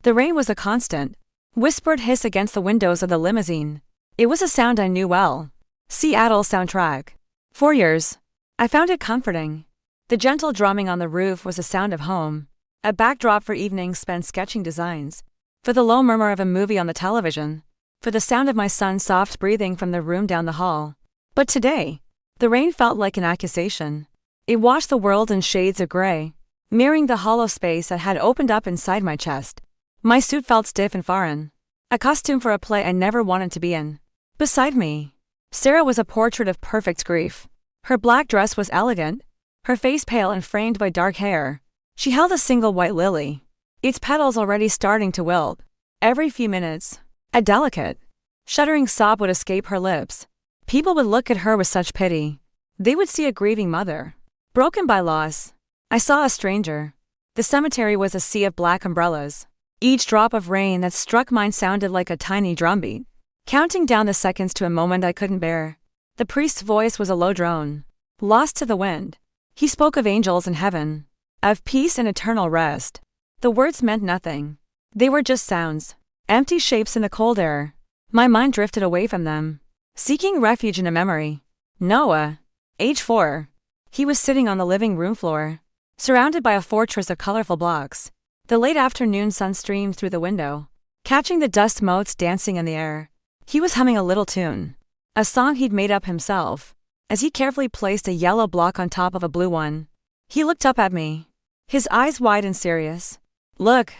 The rain was a constant, whispered hiss against the windows of the limousine. It was a sound I knew well. Seattle soundtrack. 4 years. I found it comforting. The gentle drumming on the roof was a sound of home, a backdrop for evenings spent sketching designs, for the low murmur of a movie on the television, for the sound of my son's soft breathing from the room down the hall. But today, the rain felt like an accusation. It washed the world in shades of gray, mirroring the hollow space that had opened up inside my chest. My suit felt stiff and foreign, a costume for a play I never wanted to be in. Beside me, Sarah was a portrait of perfect grief. Her black dress was elegant, her face pale and framed by dark hair. She held a single white lily, its petals already starting to wilt. Every few minutes, a delicate, shuddering sob would escape her lips. People would look at her with such pity. They would see a grieving mother, broken by loss. I saw a stranger. The cemetery was a sea of black umbrellas. Each drop of rain that struck mine sounded like a tiny drumbeat, counting down the seconds to a moment I couldn't bear. The priest's voice was a low drone, lost to the wind. He spoke of angels in heaven, of peace and eternal rest. The words meant nothing. They were just sounds, empty shapes in the cold air. My mind drifted away from them, seeking refuge in a memory. Noah, age 4. He was sitting on the living room floor, surrounded by a fortress of colorful blocks. The late afternoon sun streamed through the window, catching the dust motes dancing in the air. He was humming a little tune, a song he'd made up himself, as he carefully placed a yellow block on top of a blue one. He looked up at me, his eyes wide and serious. "Look,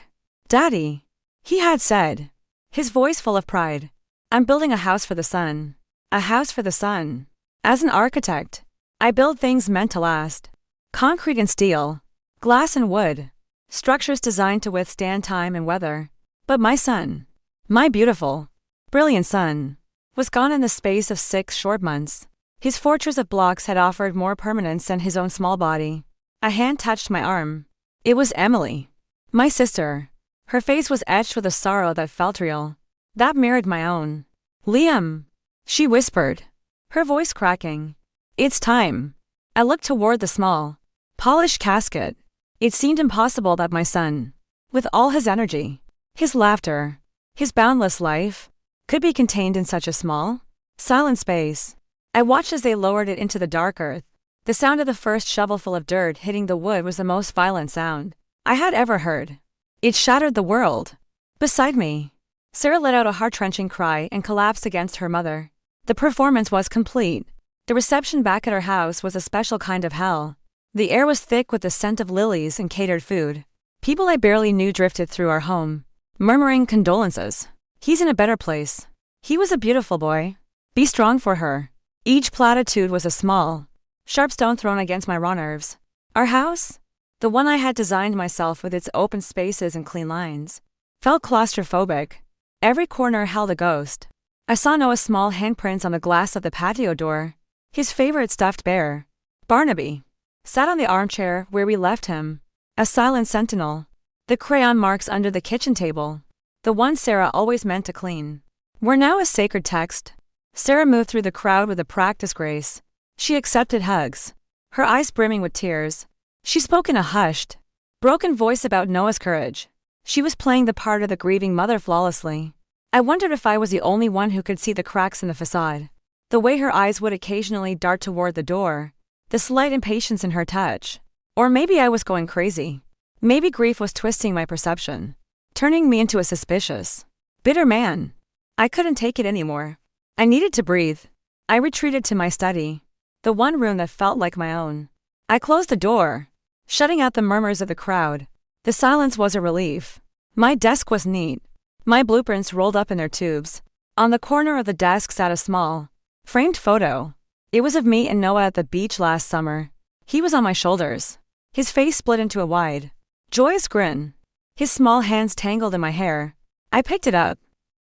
Daddy," he had said, his voice full of pride. "I'm building a house for the sun. A house for the sun. As an architect, I build things meant to last. Concrete and steel, glass and wood. Structures designed to withstand time and weather. But my son, my beautiful, brilliant son, was gone in the space of 6 short months. His fortress of blocks had offered more permanence than his own small body. A hand touched my arm. It was Emily, my sister. Her face was etched with a sorrow that felt real, that mirrored my own. "Liam," she whispered, her voice cracking. "It's time." I looked toward the small, polished casket. It seemed impossible that my son, with all his energy, his laughter, his boundless life, could be contained in such a small, silent space. I watched as they lowered it into the dark earth. The sound of the first shovelful of dirt hitting the wood was the most violent sound I had ever heard. It shattered the world. Beside me, Sarah let out a heart-wrenching cry and collapsed against her mother. The performance was complete. The reception back at our house was a special kind of hell. The air was thick with the scent of lilies and catered food. People I barely knew drifted through our home, murmuring condolences. "He's in a better place. He was a beautiful boy. Be strong for her." Each platitude was a small, sharp stone thrown against my raw nerves. Our house, the one I had designed myself with its open spaces and clean lines, felt claustrophobic. Every corner held a ghost. I saw Noah's small handprints on the glass of the patio door. His favorite stuffed bear, Barnaby, sat on the armchair where we left him, a silent sentinel. The crayon marks under the kitchen table, the one Sarah always meant to clean, were now a sacred text. Sarah moved through the crowd with a practiced grace. She accepted hugs, her eyes brimming with tears. She spoke in a hushed, broken voice about Noah's courage. She was playing the part of the grieving mother flawlessly. I wondered if I was the only one who could see the cracks in the facade, the way her eyes would occasionally dart toward the door, the slight impatience in her touch. Or maybe I was going crazy. Maybe grief was twisting my perception, turning me into a suspicious, bitter man. I couldn't take it anymore. I needed to breathe. I retreated to my study, the one room that felt like my own. I closed the door, shutting out the murmurs of the crowd. The silence was a relief. My desk was neat, my blueprints rolled up in their tubes. On the corner of the desk sat a small, framed photo. It was of me and Noah at the beach last summer. He was on my shoulders, his face split into a wide, joyous grin, his small hands tangled in my hair. I picked it up,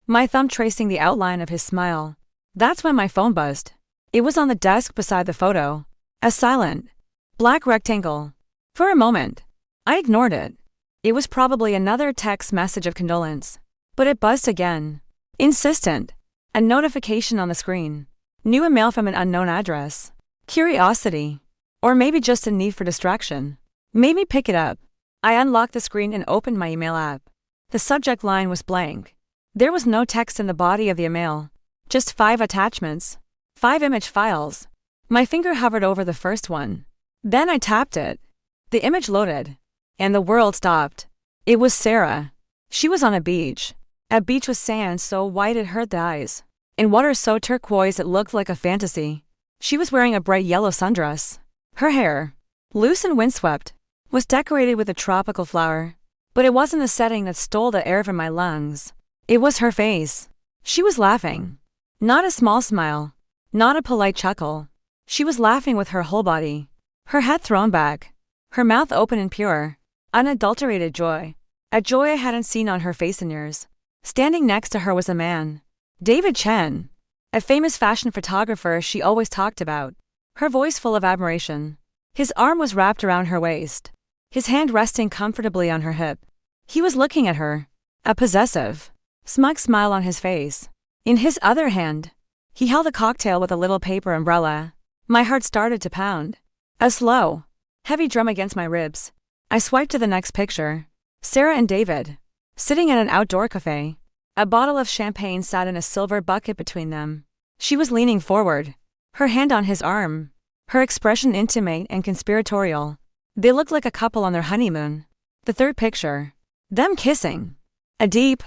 my thumb tracing the outline of his smile. That's when my phone buzzed. It was on the desk beside the photo, a silent, black rectangle. For a moment, I ignored it. It was probably another text message of condolence. But it buzzed again, insistent. A notification on the screen. New email from an unknown address. Curiosity, or maybe just a need for distraction, made me pick it up. I unlocked the screen and opened my email app. The subject line was blank. There was no text in the body of the email. Just 5 attachments. 5 image files. My finger hovered over the first one. Then I tapped it. The image loaded. And the world stopped. It was Sarah. She was on a beach. A beach with sand so white it hurt the eyes. In water so turquoise it looked like a fantasy. She was wearing a bright yellow sundress. Her hair, loose and windswept, was decorated with a tropical flower. But it wasn't the setting that stole the air from my lungs. It was her face. She was laughing. Not a small smile. Not a polite chuckle. She was laughing with her whole body. Her head thrown back. Her mouth open in pure, unadulterated joy. A joy I hadn't seen on her face in years. Standing next to her was a man. David Chen. A famous fashion photographer she always talked about. Her voice full of admiration. His arm was wrapped around her waist. His hand resting comfortably on her hip. He was looking at her. A possessive, smug smile on his face. In his other hand, he held a cocktail with a little paper umbrella. My heart started to pound. A slow, heavy drum against my ribs. I swiped to the next picture. Sarah and David, sitting at an outdoor cafe. A bottle of champagne sat in a silver bucket between them. She was leaning forward, her hand on his arm, her expression intimate and conspiratorial. They looked like a couple on their honeymoon. The third picture, them kissing. A deep,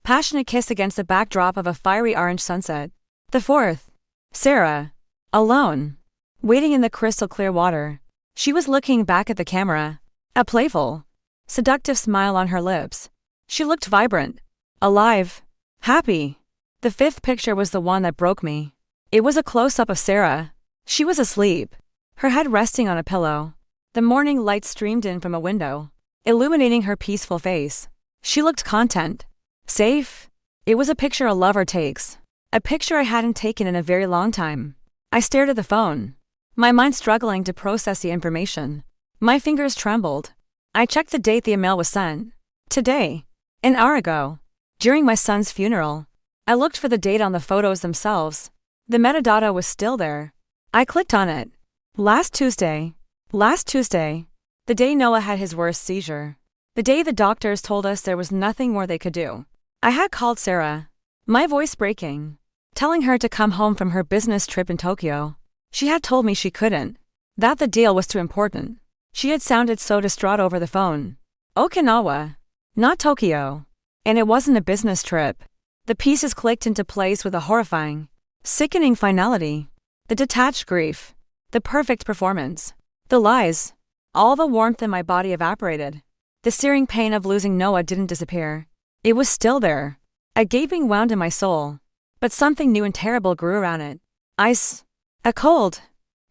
passionate kiss against the backdrop of a fiery orange sunset. The fourth, Sarah, alone, waiting in the crystal clear water. She was looking back at the camera, a playful, seductive smile on her lips. She looked vibrant, alive, happy. The fifth picture was the one that broke me. It was a close-up of Sarah. She was asleep, her head resting on a pillow. The morning light streamed in from a window, illuminating her peaceful face. She looked content, safe. It was a picture a lover takes, a picture I hadn't taken in a very long time. I stared at the phone, my mind struggling to process the information. My fingers trembled. I checked the date the email was sent. Today. An hour ago. During my son's funeral. I looked for the date on the photos themselves. The metadata was still there. I clicked on it. Last Tuesday. Last Tuesday. The day Noah had his worst seizure. The day the doctors told us there was nothing more they could do. I had called Sarah, my voice breaking, telling her to come home from her business trip in Tokyo. She had told me she couldn't, that the deal was too important. She had sounded so distraught over the phone. Okinawa, not Tokyo. And it wasn't a business trip. The pieces clicked into place with a horrifying, sickening finality. The detached grief. The perfect performance. The lies. All the warmth in my body evaporated. The searing pain of losing Noah didn't disappear. It was still there. A gaping wound in my soul. But something new and terrible grew around it. Ice. A cold,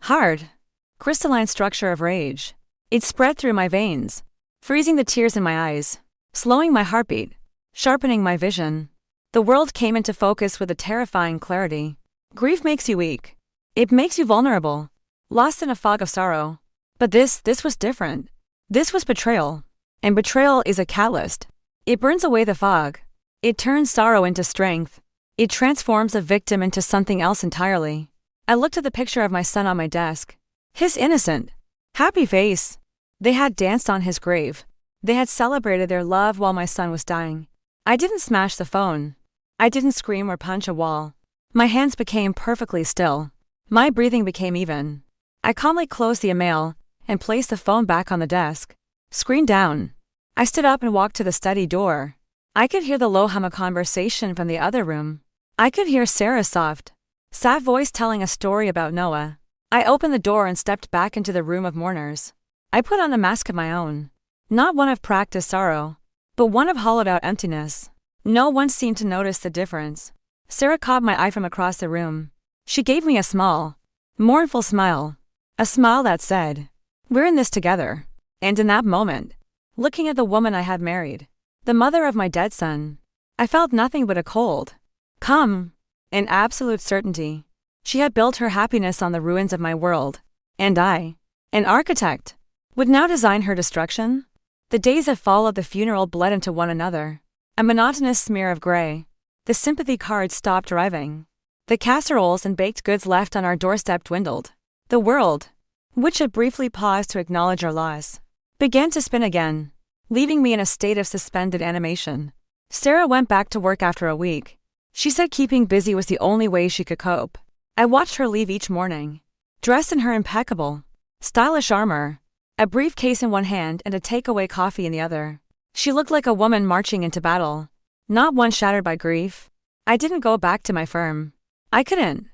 hard, crystalline structure of rage. It spread through my veins, freezing the tears in my eyes, slowing my heartbeat, sharpening my vision. The world came into focus with a terrifying clarity. Grief makes you weak. It makes you vulnerable, lost in a fog of sorrow. But this was different. This was betrayal. And betrayal is a catalyst. It burns away the fog. It turns sorrow into strength. It transforms a victim into something else entirely. I looked at the picture of my son on my desk. His innocent, happy face. They had danced on his grave. They had celebrated their love while my son was dying. I didn't smash the phone. I didn't scream or punch a wall. My hands became perfectly still. My breathing became even. I calmly closed the email and placed the phone back on the desk. Screen down. I stood up and walked to the study door. I could hear the low hum of conversation from the other room. I could hear Sarah's soft, sad voice telling a story about Noah. I opened the door and stepped back into the room of mourners. I put on a mask of my own. Not one of practiced sorrow, but one of hollowed-out emptiness. No one seemed to notice the difference. Sarah caught my eye from across the room. She gave me a small, mournful smile. A smile that said, "We're in this together." And in that moment, looking at the woman I had married, the mother of my dead son, I felt nothing but a cold, calm, and absolute certainty. She had built her happiness on the ruins of my world, and I, an architect, would now design her destruction. The days that followed the funeral bled into one another. A monotonous smear of gray. The sympathy cards stopped arriving. The casseroles and baked goods left on our doorstep dwindled. The world, which had briefly paused to acknowledge our loss, began to spin again. leaving me in a state of suspended animation. Sarah went back to work after a week. She said keeping busy was the only way she could cope. I watched her leave each morning, dressed in her impeccable, stylish armor, a briefcase in one hand and a takeaway coffee in the other. She looked like a woman marching into battle, not one shattered by grief. I didn't go back to my firm. I couldn't.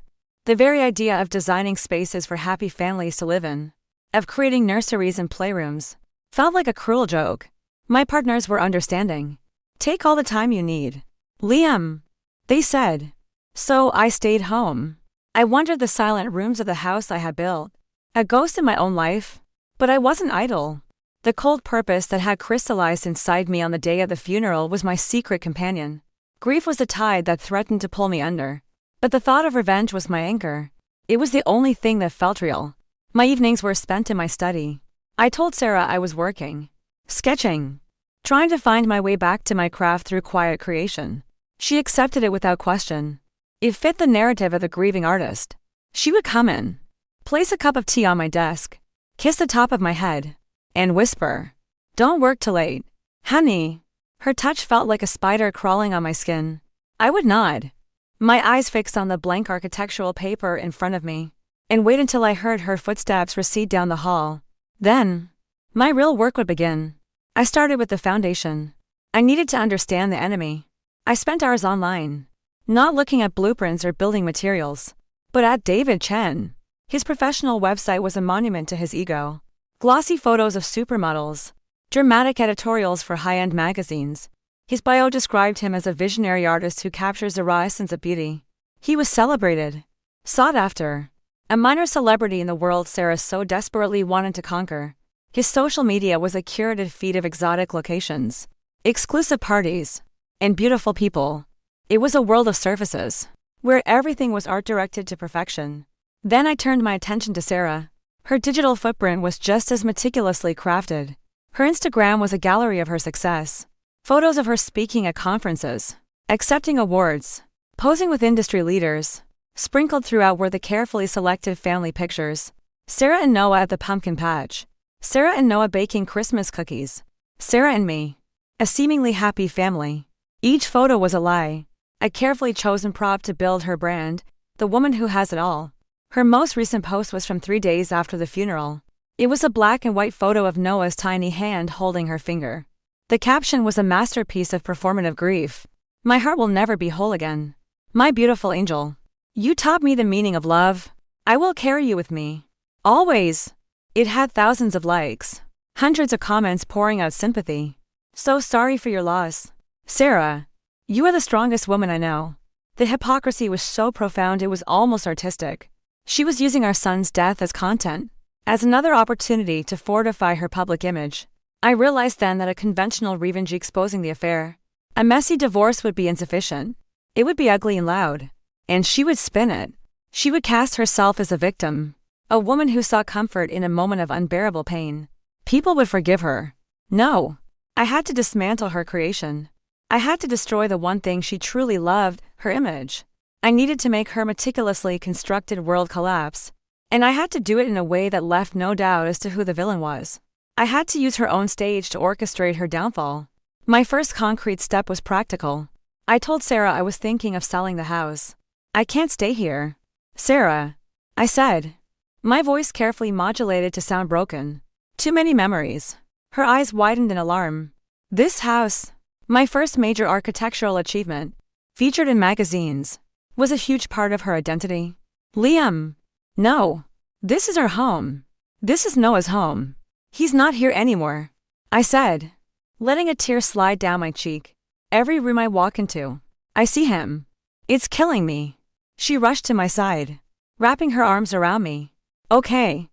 The very idea of designing spaces for happy families to live in, of creating nurseries and playrooms, felt like a cruel joke. My partners were understanding. Take all the time you need, Liam, they said. So I stayed home. I wandered the silent rooms of the house I had built, a ghost in my own life. But I wasn't idle. The cold purpose that had crystallized inside me on the day of the funeral was my secret companion. Grief was the tide that threatened to pull me under, but the thought of revenge was my anchor. It was the only thing that felt real. My evenings were spent in my study. I told Sarah I was working, sketching, trying to find my way back to my craft through quiet creation. She accepted it without question. It fit the narrative of the grieving artist. She would come in, place a cup of tea on my desk, kiss the top of my head, and whisper, "Don't work till late, honey." Her touch felt like a spider crawling on my skin. I would nod, my eyes fixed on the blank architectural paper in front of me, and wait until I heard her footsteps recede down the hall. Then, my real work would begin. I started with the foundation. I needed to understand the enemy. I spent hours online, not looking at blueprints or building materials, but at David Chen. His professional website was a monument to his ego. Glossy photos of supermodels, dramatic editorials for high-end magazines. His bio described him as a visionary artist who captures the raw essence of beauty. He was celebrated, sought after, a minor celebrity in the world Sarah so desperately wanted to conquer. His social media was a curated feed of exotic locations, exclusive parties, and beautiful people. It was a world of surfaces, where everything was art-directed to perfection. Then I turned my attention to Sarah. Her digital footprint was just as meticulously crafted. Her Instagram was a gallery of her success. Photos of her speaking at conferences, accepting awards, posing with industry leaders. Sprinkled throughout were the carefully selected family pictures. Sarah and Noah at the pumpkin patch. Sarah and Noah baking Christmas cookies. Sarah and me, a seemingly happy family. Each photo was a lie, a carefully chosen prop to build her brand, the woman who has it all. Her most recent post was from 3 days after the funeral. It was a black and white photo of Noah's tiny hand holding her finger. The caption was a masterpiece of performative grief. "My heart will never be whole again. My beautiful angel. You taught me the meaning of love. I will carry you with me. Always." It had thousands of likes, hundreds of comments pouring out sympathy. "So sorry for your loss, Sarah. You are the strongest woman I know." The hypocrisy was so profound it was almost artistic. She was using our son's death as content, as another opportunity to fortify her public image. I realized then that a conventional revenge exposing the affair, a messy divorce would be insufficient. It would be ugly and loud. And she would spin it. She would cast herself as a victim, a woman who sought comfort in a moment of unbearable pain. People would forgive her. No. I had to dismantle her creation. I had to destroy the one thing she truly loved, her image. I needed to make her meticulously constructed world collapse. And I had to do it in a way that left no doubt as to who the villain was. I had to use her own stage to orchestrate her downfall. My first concrete step was practical. I told Sarah I was thinking of selling the house. "I can't stay here, Sarah," I said, my voice carefully modulated to sound broken. Too many memories. Her eyes widened in alarm. This house, my first major architectural achievement, featured in magazines, was a huge part of her identity. "Liam, no. This is our home. This is Noah's home. He's not here anymore," I said, letting a tear slide down my cheek. "Every room I walk into, I see him. It's killing me." She rushed to my side, wrapping her arms around me. Okay,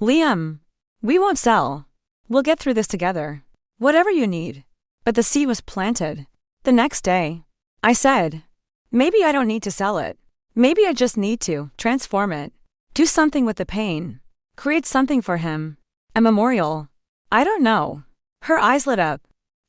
Liam. We won't sell. We'll get through this together. Whatever you need." But the seed was planted. The next day, I said, "Maybe I don't need to sell it. Maybe I just need to transform it. Do something with the pain. Create something for him. A memorial. I don't know." Her eyes lit up.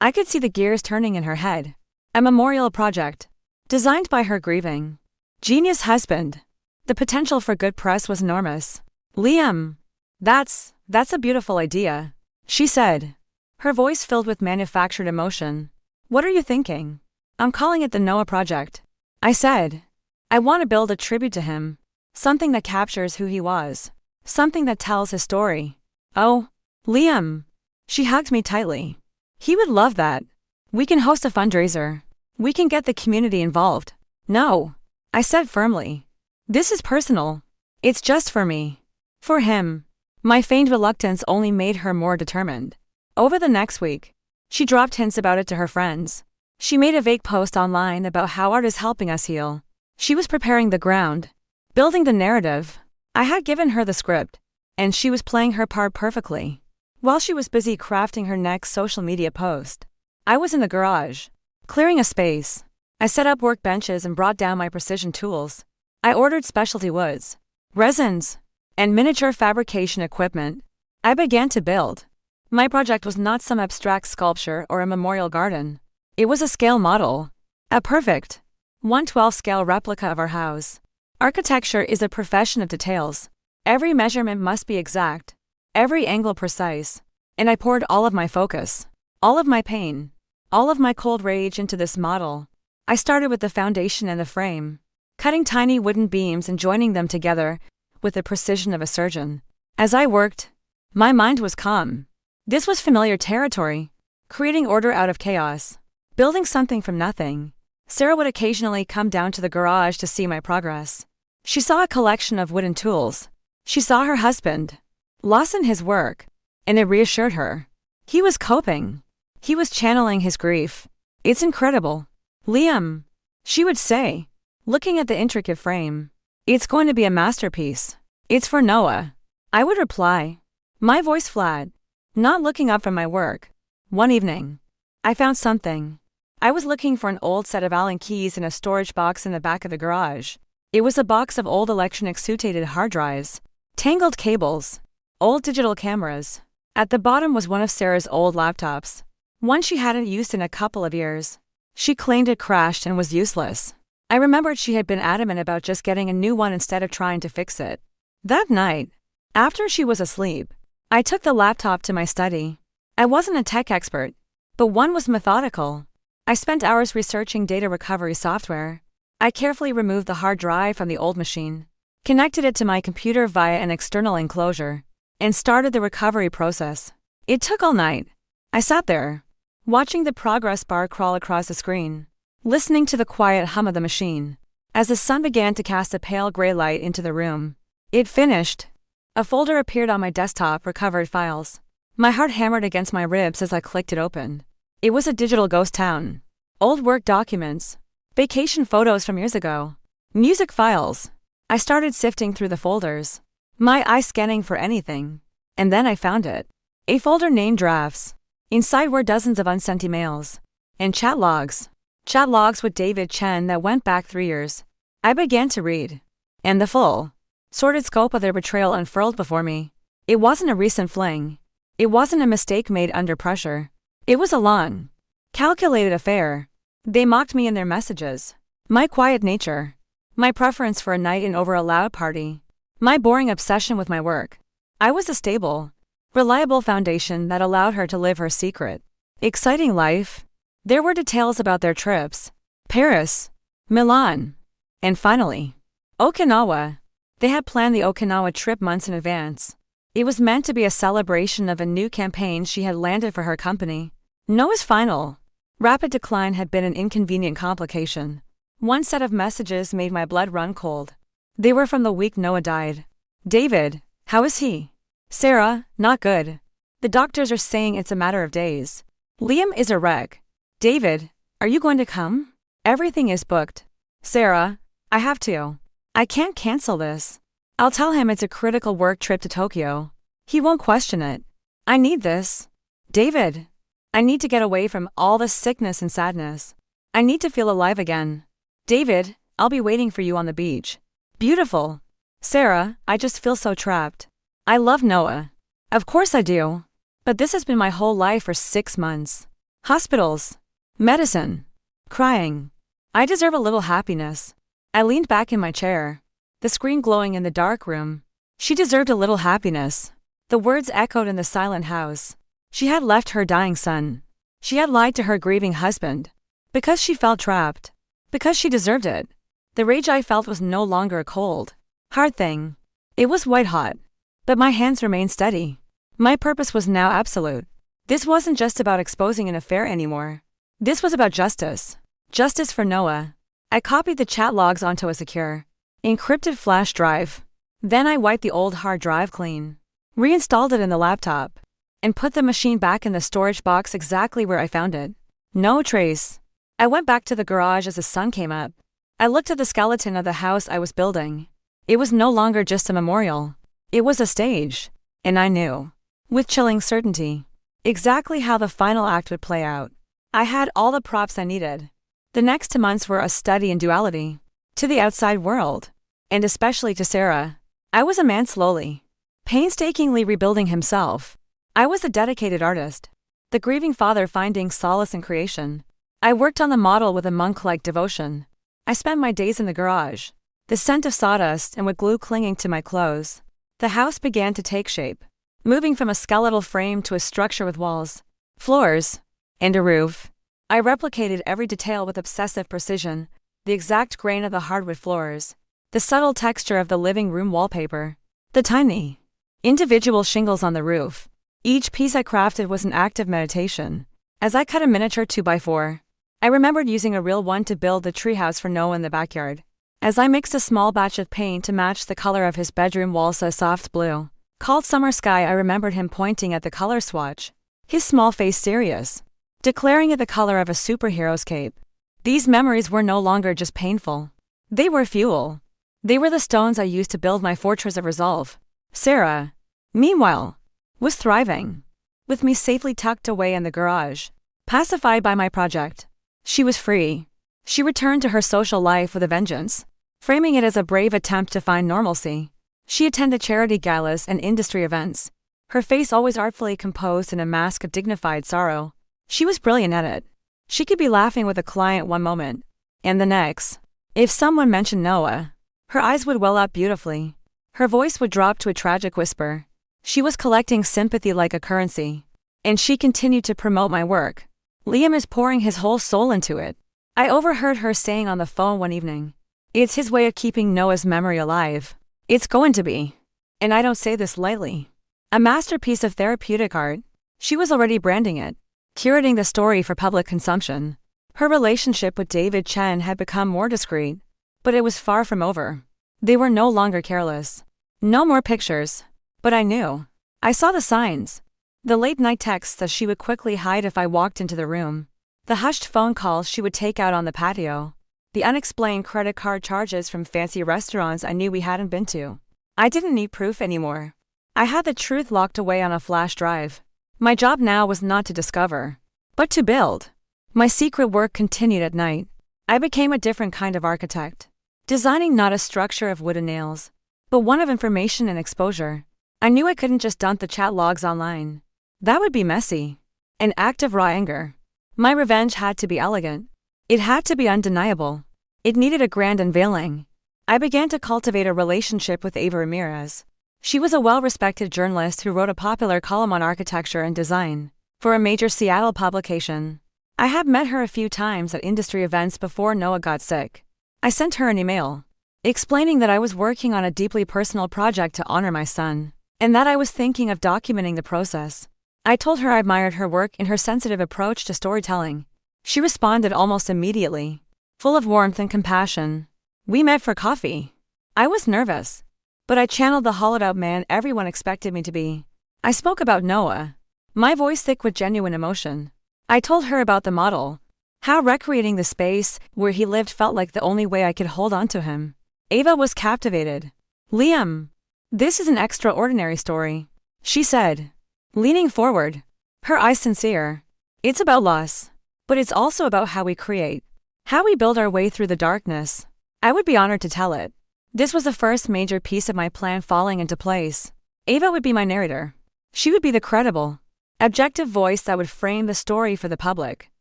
I could see the gears turning in her head. A memorial project, designed by her grieving genius husband. The potential for good press was enormous. "Liam, that's a beautiful idea," she said. her voice filled with manufactured emotion. "What are you thinking?" "I'm calling it the Noah Project," I said. "I want to build a tribute to him. Something that captures who he was. Something that tells his story." "Oh, Liam." She hugged me tightly. "He would love that. We can host a fundraiser. We can get the community involved." "No," I said firmly. "This is personal. It's just for me." For him. My feigned reluctance only made her more determined. Over the next week, she dropped hints about it to her friends. She made a vague post online about how art is helping us heal. She was preparing the ground, building the narrative. I had given her the script, and she was playing her part perfectly. While she was busy crafting her next social media post, I was in the garage, clearing a space. I set up workbenches and brought down my precision tools. I ordered specialty woods, resins, and miniature fabrication equipment. I began to build. My project was not some abstract sculpture or a memorial garden. It was a scale model. A perfect 1/12 scale replica of our house. Architecture is a profession of details. Every measurement must be exact, every angle precise. And I poured all of my focus, all of my pain, all of my cold rage into this model. I started with the foundation and the frame, cutting tiny wooden beams and joining them together with the precision of a surgeon. As I worked, my mind was calm. This was familiar territory, creating order out of chaos, building something from nothing. Sarah would occasionally come down to the garage to see my progress. She saw a collection of wooden tools. She saw her husband, lost in his work, and it reassured her. He was coping. He was channeling his grief. "It's incredible, Liam," she would say, looking at the intricate frame. "It's going to be a masterpiece. It's for Noah," I would reply, my voice flat, not looking up from my work. One evening, I found something. I was looking for an old set of Allen keys in a storage box in the back of the garage. It was a box of old electronic-suited hard drives, tangled cables, old digital cameras. At the bottom was one of Sarah's old laptops, one she hadn't used in a couple of years. She claimed it crashed and was useless. I remembered she had been adamant about just getting a new one instead of trying to fix it. That night, after she was asleep, I took the laptop to my study. I wasn't a tech expert, but one was methodical. I spent hours researching data recovery software. I carefully removed the hard drive from the old machine, connected it to my computer via an external enclosure, and started the recovery process. It took all night. I sat there, watching the progress bar crawl across the screen, listening to the quiet hum of the machine. As the sun began to cast a pale gray light into the room, it finished. A folder appeared on my desktop, recovered files. My heart hammered against my ribs as I clicked it open. It was a digital ghost town. Old work documents, vacation photos from years ago, music files. I started sifting through the folders, my eyes scanning for anything. And then I found it. A folder named Drafts. Inside were dozens of unsent emails and chat logs. Chat logs with David Chen that went back 3 years. I began to read, and the full, sordid scope of their betrayal unfurled before me. It wasn't a recent fling. It wasn't a mistake made under pressure. It was a long, calculated affair. They mocked me in their messages. My quiet nature, my preference for a night in over a loud party, my boring obsession with my work. I was a stable, reliable foundation that allowed her to live her secret, exciting life. There were details about their trips: Paris, Milan, and finally, Okinawa. They had planned the Okinawa trip months in advance. It was meant to be a celebration of a new campaign she had landed for her company. Noah's final, rapid decline had been an inconvenient complication. One set of messages made my blood run cold. They were from the week Noah died. "David, how is he?" "Sarah, not good. The doctors are saying it's a matter of days." "Liam is a wreck." "David, are you going to come?" "Everything is booked." "Sarah, I have to. I can't cancel this. I'll tell him it's a critical work trip to Tokyo. He won't question it. I need this. David, I need to get away from all the sickness and sadness. I need to feel alive again. David, I'll be waiting for you on the beach." "Beautiful." "Sarah, I just feel so trapped. I love Noah. Of course I do. But this has been my whole life for 6 months. Hospitals, medicine, crying. I deserve a little happiness." I leaned back in my chair, the screen glowing in the dark room. She deserved a little happiness. The words echoed in the silent house. She had left her dying son. She had lied to her grieving husband. Because she felt trapped. Because she deserved it. The rage I felt was no longer a cold, hard thing. It was white hot. But my hands remained steady. My purpose was now absolute. This wasn't just about exposing an affair anymore. This was about justice. Justice for Noah. I copied the chat logs onto a secure, encrypted flash drive. Then I wiped the old hard drive clean, reinstalled it in the laptop, and put the machine back in the storage box exactly where I found it. No trace. I went back to the garage as the sun came up. I looked at the skeleton of the house I was building. It was no longer just a memorial. It was a stage. And I knew, with chilling certainty, exactly how the final act would play out. I had all the props I needed. The next 2 months were a study in duality. To the outside world. And especially to Sarah. I was a man slowly, painstakingly rebuilding himself. I was a dedicated artist. The grieving father finding solace in creation. I worked on the model with a monk-like devotion. I spent my days in the garage, the scent of sawdust and with glue clinging to my clothes. The house began to take shape, moving from a skeletal frame to a structure with walls, floors, and a roof. I replicated every detail with obsessive precision, the exact grain of the hardwood floors, the subtle texture of the living room wallpaper, the tiny, individual shingles on the roof. Each piece I crafted was an act of meditation. As I cut a miniature 2x4, I remembered using a real one to build the treehouse for Noah in the backyard. As I mixed a small batch of paint to match the color of his bedroom walls a soft blue, called summer sky, I remembered him pointing at the color swatch, his small face serious, declaring it the color of a superhero's cape. These memories were no longer just painful. They were fuel. They were the stones I used to build my fortress of resolve. Sarah, meanwhile, was thriving, with me safely tucked away in the garage, pacified by my project. She was free. She returned to her social life with a vengeance, framing it as a brave attempt to find normalcy. She attended charity galas and industry events, her face always artfully composed in a mask of dignified sorrow. She was brilliant at it. She could be laughing with a client one moment, and the next, if someone mentioned Noah, her eyes would well up beautifully. Her voice would drop to a tragic whisper. She was collecting sympathy like a currency. And she continued to promote my work. Liam is pouring his whole soul into it. I overheard her saying on the phone one evening, "It's his way of keeping Noah's memory alive. It's going to be, and I don't say this lightly, a masterpiece of therapeutic art." She was already branding it, curating the story for public consumption. Her relationship with David Chen had become more discreet, but it was far from over. They were no longer careless. No more pictures. But I knew. I saw the signs. The late-night texts that she would quickly hide if I walked into the room. The hushed phone calls she would take out on the patio. The unexplained credit card charges from fancy restaurants I knew we hadn't been to. I didn't need proof anymore. I had the truth locked away on a flash drive. My job now was not to discover, but to build. My secret work continued at night. I became a different kind of architect, designing not a structure of wood and nails, but one of information and exposure. I knew I couldn't just dump the chat logs online. That would be messy. An act of raw anger. My revenge had to be elegant. It had to be undeniable. It needed a grand unveiling. I began to cultivate a relationship with Ava Ramirez. She was a well-respected journalist who wrote a popular column on architecture and design for a major Seattle publication. I had met her a few times at industry events before Noah got sick. I sent her an email, explaining that I was working on a deeply personal project to honor my son, and that I was thinking of documenting the process. I told her I admired her work and her sensitive approach to storytelling. She responded almost immediately, full of warmth and compassion. We met for coffee. I was nervous, but I channeled the hollowed-out man everyone expected me to be. I spoke about Noah, my voice thick with genuine emotion. I told her about the model, how recreating the space where he lived felt like the only way I could hold on to him. Ava was captivated. "Liam, this is an extraordinary story," she said, leaning forward, her eyes sincere. "It's about loss, but it's also about how we create, how we build our way through the darkness." I would be honored to tell it. This was the first major piece of my plan falling into place. Ava would be my narrator. She would be the credible, objective voice that would frame the story for the public.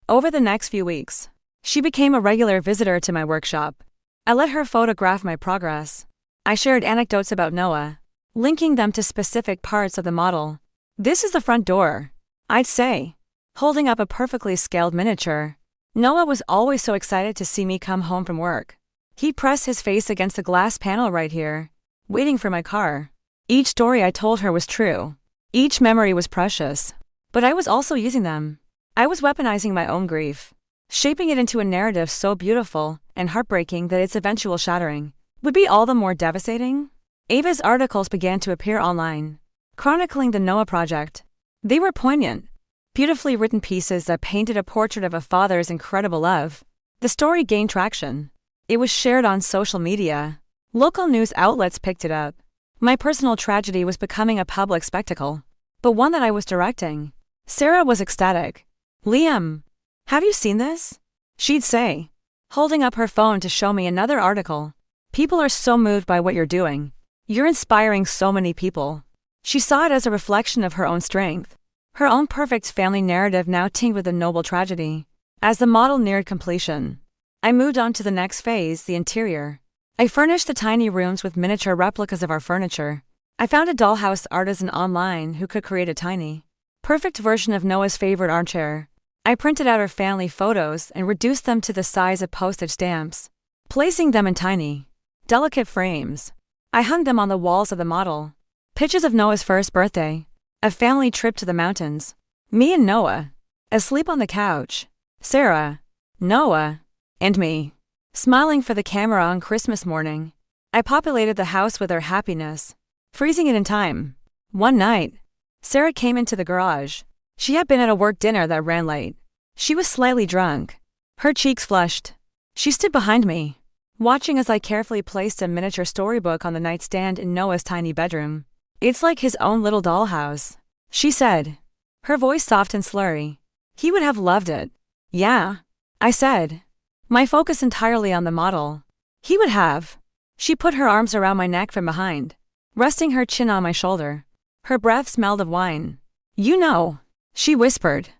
Over the next few weeks, she became a regular visitor to my workshop. I let her photograph my progress. I shared anecdotes about Noah, linking them to specific parts of the model. "This is the front door," I'd say, holding up a perfectly scaled miniature. Noah was always so excited to see me come home from work. He'd press his face against the glass panel right here, waiting for my car. Each story I told her was true. Each memory was precious. But I was also using them. I was weaponizing my own grief, shaping it into a narrative so beautiful and heartbreaking that its eventual shattering would be all the more devastating. Ava's articles began to appear online, chronicling the Noah project. They were poignant, beautifully written pieces that painted a portrait of a father's incredible love. The story gained traction. It was shared on social media. Local news outlets picked it up. My personal tragedy was becoming a public spectacle, but one that I was directing. Sarah was ecstatic. "Liam, have you seen this?" she'd say, holding up her phone to show me another article. "People are so moved by what you're doing. You're inspiring so many people." She saw it as a reflection of her own strength, her own perfect family narrative now tinged with a noble tragedy. As the model neared completion, I moved on to the next phase, the interior. I furnished the tiny rooms with miniature replicas of our furniture. I found a dollhouse artisan online who could create a tiny, perfect version of Noah's favorite armchair. I printed out her family photos and reduced them to the size of postage stamps, placing them in tiny, delicate frames. I hung them on the walls of the model. Pictures of Noah's first birthday, a family trip to the mountains, me and Noah, asleep on the couch, Sarah, Noah, and me, smiling for the camera on Christmas morning. I populated the house with her happiness, freezing it in time. One night, Sarah came into the garage. She had been at a work dinner that ran late. She was slightly drunk, her cheeks flushed. She stood behind me, watching as I carefully placed a miniature storybook on the nightstand in Noah's tiny bedroom. "It's like his own little dollhouse," she said, her voice soft and slurry. "He would have loved it." "Yeah," I said, my focus entirely on the model. "He would have." She put her arms around my neck from behind, resting her chin on my shoulder. Her breath smelled of wine. "You know," she whispered,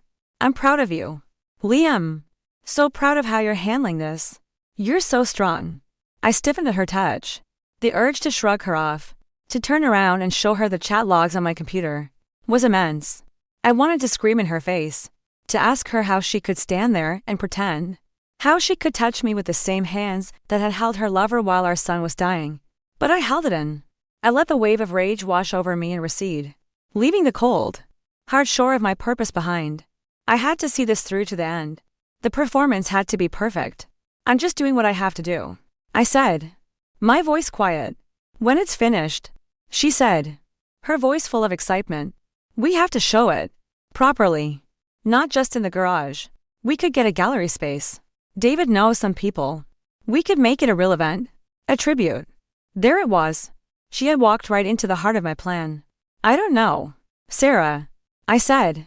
"I'm proud of you, Liam. So proud of how you're handling this. You're so strong." I stiffened at her touch. The urge to shrug her off, to turn around and show her the chat logs on my computer, was immense. I wanted to scream in her face, to ask her how she could stand there and pretend, how she could touch me with the same hands that had held her lover while our son was dying. But I held it in. I let the wave of rage wash over me and recede, leaving the cold, hard shore of my purpose behind. I had to see this through to the end. The performance had to be perfect. "I'm just doing what I have to do," I said, my voice quiet. "When it's finished," she said, her voice full of excitement, "we have to show it properly. Not just in the garage. We could get a gallery space. David knows some people. We could make it a real event. A tribute." There it was. She had walked right into the heart of my plan. "I don't know, Sarah," I said,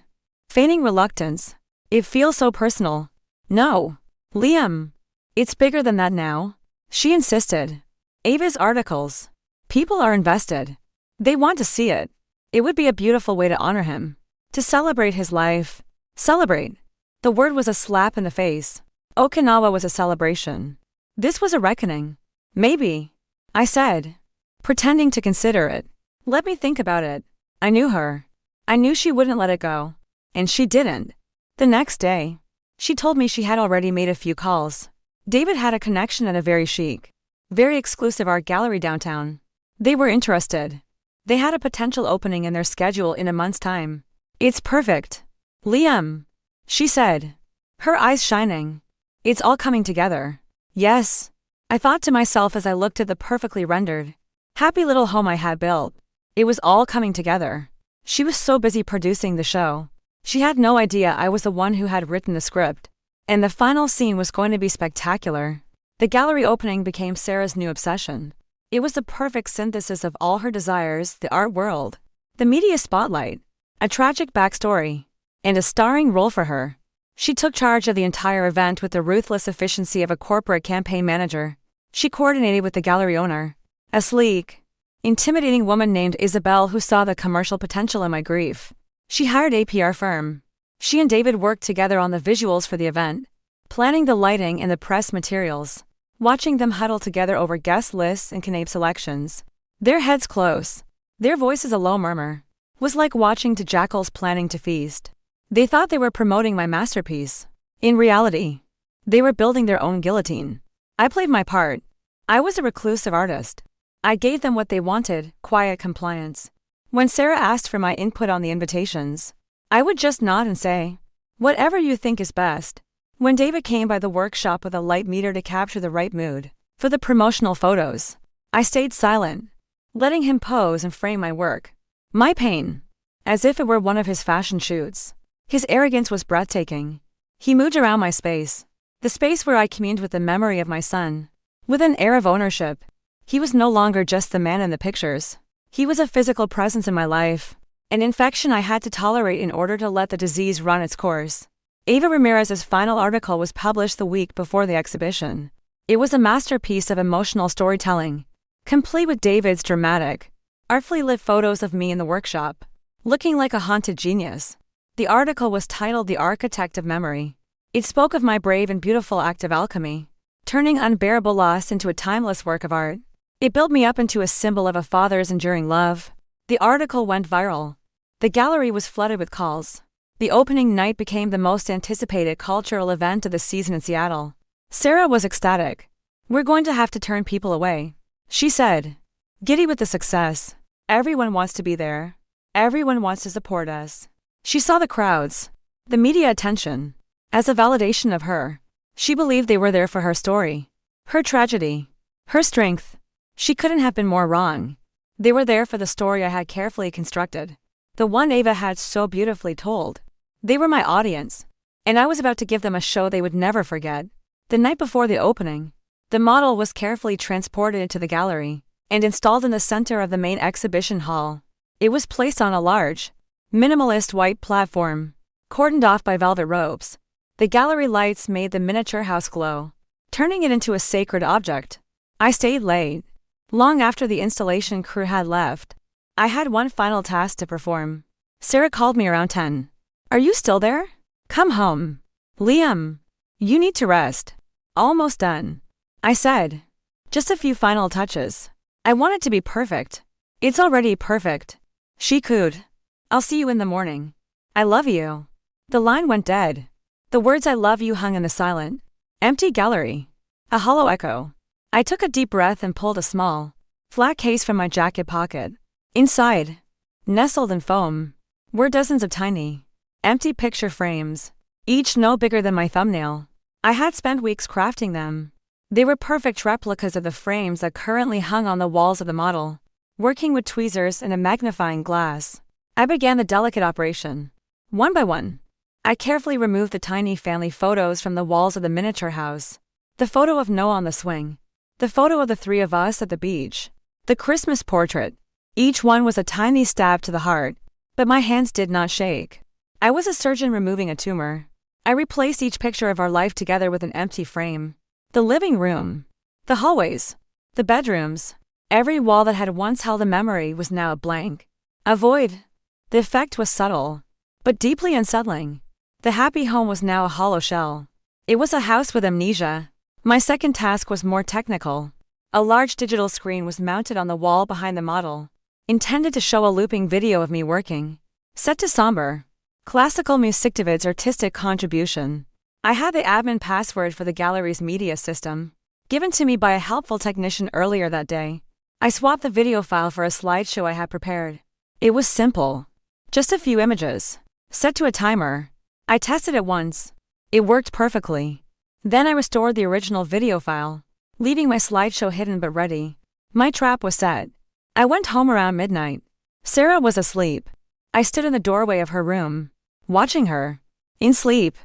feigning reluctance. "It feels so personal." "No, Liam. It's bigger than that now," she insisted. "Ava's articles. People are invested. They want to see it. It would be a beautiful way to honor him, to celebrate his life." Celebrate. The word was a slap in the face. Okinawa was a celebration. This was a reckoning. "Maybe," I said, pretending to consider it. "Let me think about it." I knew her. I knew she wouldn't let it go. And she didn't. The next day, she told me she had already made a few calls. David had a connection at a very chic, very exclusive art gallery downtown. They were interested. They had a potential opening in their schedule in a month's time. "It's perfect, Liam," she said, her eyes shining. "It's all coming together." Yes, I thought to myself as I looked at the perfectly rendered, happy little home I had built. It was all coming together. She was so busy producing the show. She had no idea I was the one who had written the script. And the final scene was going to be spectacular. The gallery opening became Sarah's new obsession. It was the perfect synthesis of all her desires: the art world, the media spotlight, a tragic backstory, and a starring role for her. She took charge of the entire event with the ruthless efficiency of a corporate campaign manager. She coordinated with the gallery owner, a sleek, intimidating woman named Isabel who saw the commercial potential in my grief. She hired a PR firm. She and David worked together on the visuals for the event, planning the lighting and the press materials. Watching them huddle together over guest lists and canapé selections, their heads close, their voices a low murmur, was like watching two jackals planning to feast. They thought they were promoting my masterpiece. In reality, they were building their own guillotine. I played my part. I was a reclusive artist. I gave them what they wanted, quiet compliance. When Sarah asked for my input on the invitations, I would just nod and say, "Whatever you think is best." When David came by the workshop with a light meter to capture the right mood for the promotional photos, I stayed silent, letting him pose and frame my work. My pain, as if it were one of his fashion shoots. His arrogance was breathtaking. He moved around my space, the space where I communed with the memory of my son, with an air of ownership. He was no longer just the man in the pictures. He was a physical presence in my life, an infection I had to tolerate in order to let the disease run its course. Eva Ramirez's final article was published the week before the exhibition. It was a masterpiece of emotional storytelling, complete with David's dramatic, artfully lit photos of me in the workshop, looking like a haunted genius. The article was titled "The Architect of Memory." It spoke of my brave and beautiful act of alchemy, turning unbearable loss into a timeless work of art. It built me up into a symbol of a father's enduring love. The article went viral. The gallery was flooded with calls. The opening night became the most anticipated cultural event of the season in Seattle. Sarah was ecstatic. "We're going to have to turn people away," she said, giddy with the success. "Everyone wants to be there. Everyone wants to support us." She saw the crowds, the media attention, as a validation of her. She believed they were there for her story, her tragedy, her strength. She couldn't have been more wrong. They were there for the story I had carefully constructed, the one Ava had so beautifully told. They were my audience, and I was about to give them a show they would never forget. The night before the opening, the model was carefully transported into the gallery and installed in the center of the main exhibition hall. It was placed on a large, minimalist white platform, cordoned off by velvet ropes. The gallery lights made the miniature house glow, turning it into a sacred object. I stayed late, long after the installation crew had left. I had one final task to perform. Sarah called me around 10. "Are you still there? Come home. Liam, you need to rest." "Almost done," I said. "Just a few final touches. I want it to be perfect." "It's already perfect," she cooed. "I'll see you in the morning. I love you." The line went dead. The words "I love you" hung in the silent, empty gallery, a hollow echo. I took a deep breath and pulled a small, flat case from my jacket pocket. Inside, nestled in foam, were dozens of tiny, empty picture frames, each no bigger than my thumbnail. I had spent weeks crafting them. They were perfect replicas of the frames that currently hung on the walls of the model. Working with tweezers and a magnifying glass, I began the delicate operation. One by one, I carefully removed the tiny family photos from the walls of the miniature house. The photo of Noah on the swing, the photo of the three of us at the beach, the Christmas portrait. Each one was a tiny stab to the heart, but my hands did not shake. I was a surgeon removing a tumor. I replaced each picture of our life together with an empty frame. The living room, the hallways, the bedrooms, every wall that had once held a memory was now a blank, a void. The effect was subtle, but deeply unsettling. The happy home was now a hollow shell. It was a house with amnesia. My second task was more technical. A large digital screen was mounted on the wall behind the model, intended to show a looping video of me working. Set to somber, classical music. David's artistic contribution. I had the admin password for the gallery's media system, given to me by a helpful technician earlier that day. I swapped the video file for a slideshow I had prepared. It was simple. Just a few images, set to a timer. I tested it once. It worked perfectly. Then I restored the original video file, leaving my slideshow hidden but ready. My trap was set. I went home around midnight. Sarah was asleep. I stood in the doorway of her room, watching her. In sleep.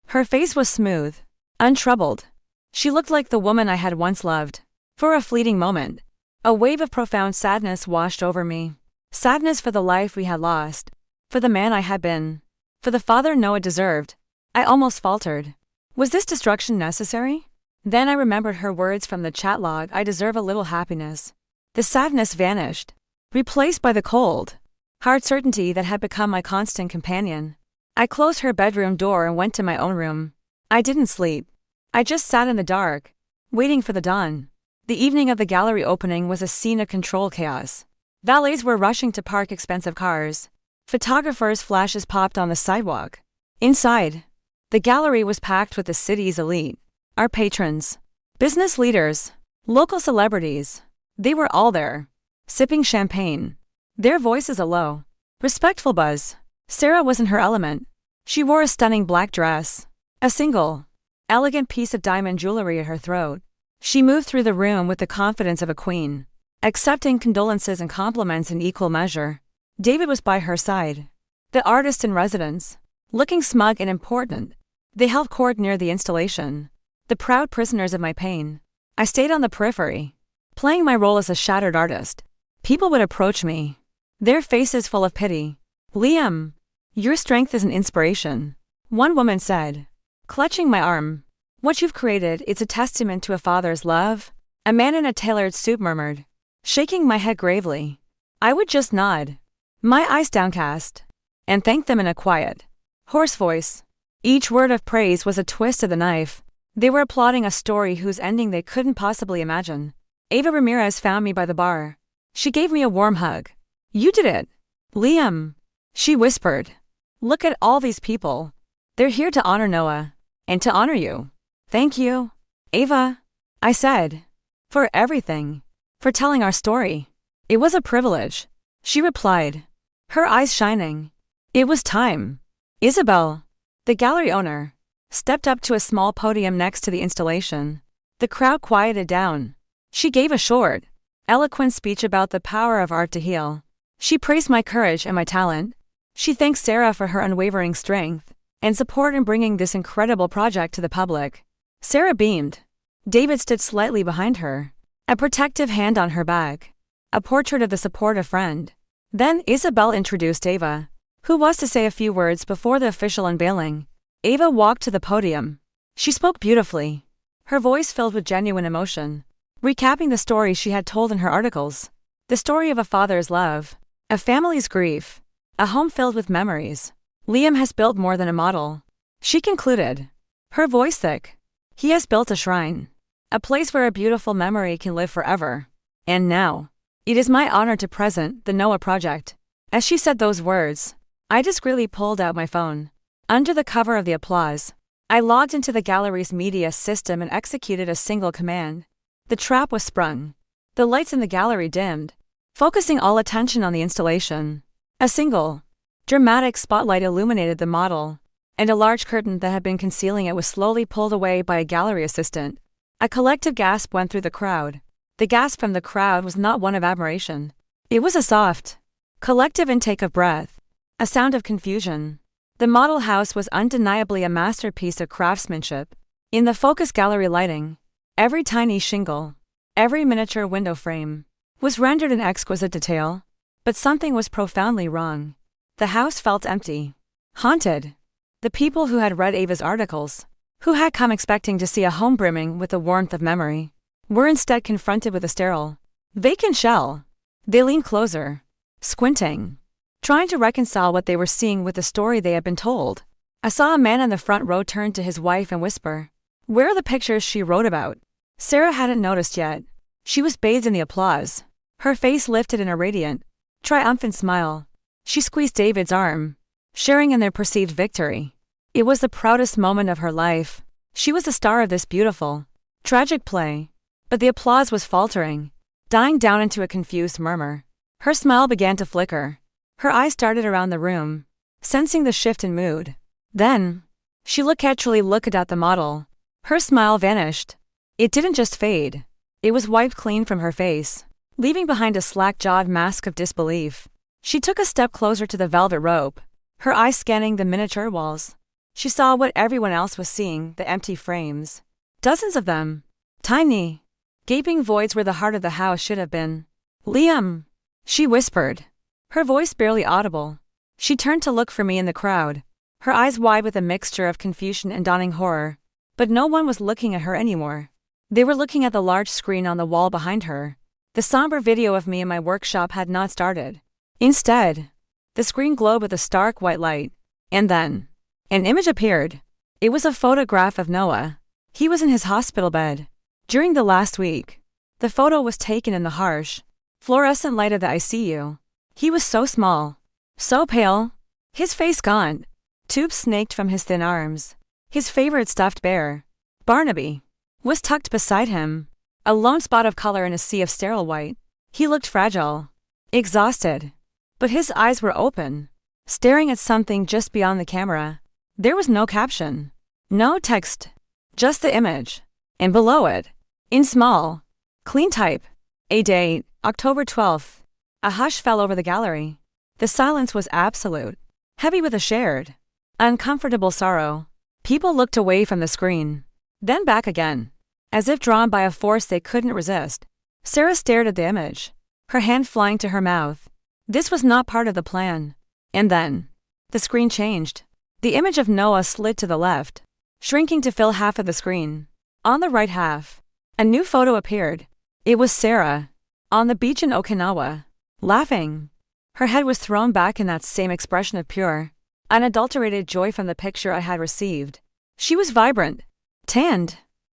Her face was smooth, untroubled. She looked like the woman I had once loved. For a fleeting moment, a wave of profound sadness washed over me. Sadness for the life we had lost, for the man I had been, for the father Noah deserved. I almost faltered. Was this destruction necessary? Then I remembered her words from the chat log, "I deserve a little happiness." The sadness vanished, replaced by the cold, hard certainty that had become my constant companion. I closed her bedroom door and went to my own room. I didn't sleep. I just sat in the dark, waiting for the dawn. The evening of the gallery opening was a scene of controlled chaos. Valets were rushing to park expensive cars. Photographers' flashes popped on the sidewalk. Inside, the gallery was packed with the city's elite, our patrons, business leaders, local celebrities. They were all there, sipping champagne, their voices a low, respectful buzz. Sarah was in her element. She wore a stunning black dress, a single, elegant piece of diamond jewelry at her throat. She moved through the room with the confidence of a queen, accepting condolences and compliments in equal measure. David was by her side, the artist in residence, looking smug and important. They held court near the installation, the proud prisoners of my pain. I stayed on the periphery, playing my role as a shattered artist. People would approach me, their faces full of pity. "Liam, your strength is an inspiration," one woman said, clutching my arm. "What you've created, it's a testament to a father's love," a man in a tailored suit murmured, shaking my head gravely. I would just nod, my eyes downcast, and thank them in a quiet, hoarse voice. Each word of praise was a twist of the knife. They were applauding a story whose ending they couldn't possibly imagine. Ava Ramirez found me by the bar. She gave me a warm hug. "You did it, Liam," she whispered. "Look at all these people. They're here to honor Noah, and to honor you." "Thank you, Ava," I said, "for everything, for telling our story." "It was a privilege," she replied, her eyes shining. It was time. Isabel, the gallery owner, stepped up to a small podium next to the installation. The crowd quieted down. She gave a short, eloquent speech about the power of art to heal. She praised my courage and my talent. She thanked Sarah for her unwavering strength and support in bringing this incredible project to the public. Sarah beamed. David stood slightly behind her, a protective hand on her back, a portrait of the supportive friend. Then Isabel introduced Ava, who was to say a few words before the official unveiling. Ava walked to the podium. She spoke beautifully, her voice filled with genuine emotion, recapping the story she had told in her articles. The story of a father's love, a family's grief, a home filled with memories. "Liam has built more than a model," she concluded, her voice thick. "He has built a shrine, a place where a beautiful memory can live forever. And now, it is my honor to present the Noah Project." As she said those words, I discreetly pulled out my phone. Under the cover of the applause, I logged into the gallery's media system and executed a single command. The trap was sprung. The lights in the gallery dimmed, focusing all attention on the installation. A single, dramatic spotlight illuminated the model, and a large curtain that had been concealing it was slowly pulled away by a gallery assistant. A collective gasp went through the crowd. The gasp from the crowd was not one of admiration. It was a soft, collective intake of breath, a sound of confusion. The model house was undeniably a masterpiece of craftsmanship. In the focus gallery lighting, every tiny shingle, every miniature window frame, was rendered in exquisite detail. But something was profoundly wrong. The house felt empty, haunted. The people who had read Ava's articles, who had come expecting to see a home brimming with the warmth of memory, were instead confronted with a sterile, vacant shell. They leaned closer, squinting, trying to reconcile what they were seeing with the story they had been told. I saw a man in the front row turn to his wife and whisper, "Where are the pictures she wrote about?" Sarah hadn't noticed yet. She was bathed in the applause, her face lifted in a radiant, triumphant smile. She squeezed David's arm, sharing in their perceived victory. It was the proudest moment of her life. She was the star of this beautiful, tragic play. But the applause was faltering, dying down into a confused murmur. Her smile began to flicker. Her eyes darted around the room, sensing the shift in mood. Then, she casually looked at the model. Her smile vanished. It didn't just fade. It was wiped clean from her face, leaving behind a slack-jawed mask of disbelief. She took a step closer to the velvet rope, her eyes scanning the miniature walls. She saw what everyone else was seeing, the empty frames. Dozens of them. Tiny, gaping voids where the heart of the house should have been. "Liam," she whispered, her voice barely audible. She turned to look for me in the crowd, her eyes wide with a mixture of confusion and dawning horror. But no one was looking at her anymore. They were looking at the large screen on the wall behind her. The somber video of me in my workshop had not started. Instead, the screen glowed with a stark white light. And then, an image appeared. It was a photograph of Noah. He was in his hospital bed. During the last week, the photo was taken in the harsh, fluorescent light of the ICU. He was so small, so pale, his face gaunt, Tubes snaked from his thin arms. His favorite stuffed bear, Barnaby, was tucked beside him, a lone spot of color in a sea of sterile white. He looked fragile, exhausted, but his eyes were open, staring at something just beyond the camera. There was no caption, no text, just the image. And below it, in small, clean type, a date, October 12th. A hush fell over the gallery. The silence was absolute, heavy with a shared, uncomfortable sorrow. People looked away from the screen, then back again, as if drawn by a force they couldn't resist. Sarah stared at the image, her hand flying to her mouth. This was not part of the plan. And then, the screen changed. The image of Noah slid to the left, shrinking to fill half of the screen. On the right half, a new photo appeared. It was Sarah, on the beach in Okinawa, laughing. Her head was thrown back in that same expression of pure, unadulterated joy from the picture I had received. She was vibrant, tanned,